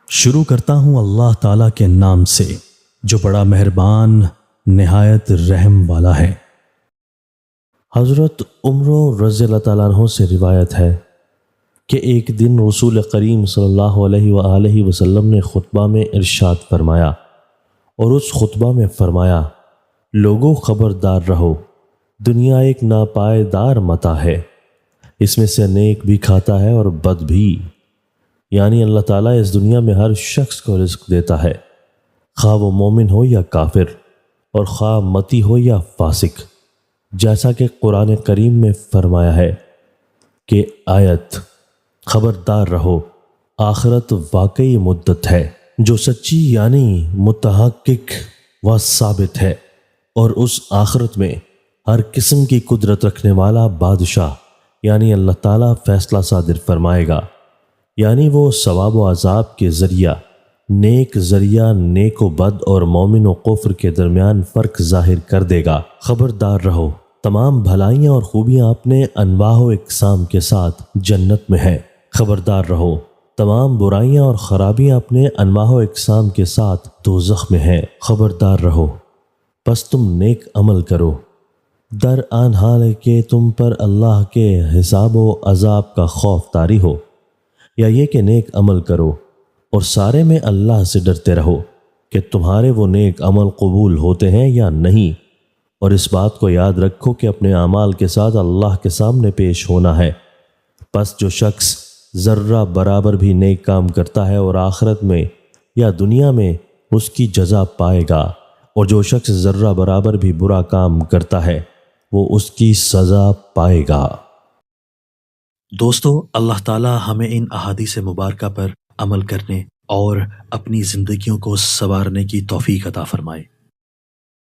شروع کرتا ہوں اللہ تعالیٰ کے نام سے جو بڑا مہربان نہایت رحم والا ہے۔ حضرت عمر رضی اللہ تعالیٰ عنہ سے روایت ہے کہ ایک دن رسول کریم صلی اللہ علیہ وآلہ وسلم نے خطبہ میں ارشاد فرمایا، اور اس خطبہ میں فرمایا، لوگوں خبردار رہو، دنیا ایک ناپائیدار متاع ہے، اس میں سے نیک بھی کھاتا ہے اور بد بھی۔ یعنی اللہ تعالیٰ اس دنیا میں ہر شخص کو رزق دیتا ہے، خواہ وہ مومن ہو یا کافر، اور خواہ متی ہو یا فاسق، جیسا کہ قرآن کریم میں فرمایا ہے کہ آیت خبردار رہو، آخرت واقعی مدت ہے جو سچی یعنی متحقق و ثابت ہے، اور اس آخرت میں ہر قسم کی قدرت رکھنے والا بادشاہ یعنی اللہ تعالیٰ فیصلہ صادر فرمائے گا، یعنی وہ ثواب و عذاب کے ذریعہ نیک و بد اور مومن و کفر کے درمیان فرق ظاہر کر دے گا۔ خبردار رہو، تمام بھلائیاں اور خوبیاں اپنے انواع و اقسام کے ساتھ جنت میں ہیں۔ خبردار رہو، تمام برائیاں اور خرابیاں اپنے انواع و اقسام کے ساتھ دوزخ میں ہیں۔ خبردار رہو، پس تم نیک عمل کرو، در آن حال کہ تم پر اللہ کے حساب و عذاب کا خوف طاری ہو، یا یہ کہ نیک عمل کرو اور سارے میں اللہ سے ڈرتے رہو کہ تمہارے وہ نیک عمل قبول ہوتے ہیں یا نہیں، اور اس بات کو یاد رکھو کہ اپنے اعمال کے ساتھ اللہ کے سامنے پیش ہونا ہے۔ پس جو شخص ذرہ برابر بھی نیک کام کرتا ہے اور آخرت میں یا دنیا میں اس کی جزا پائے گا، اور جو شخص ذرہ برابر بھی برا کام کرتا ہے وہ اس کی سزا پائے گا۔ دوستو، اللہ تعالی ہمیں ان احادیث مبارکہ پر عمل کرنے اور اپنی زندگیوں کو سنوارنے کی توفیق عطا فرمائے۔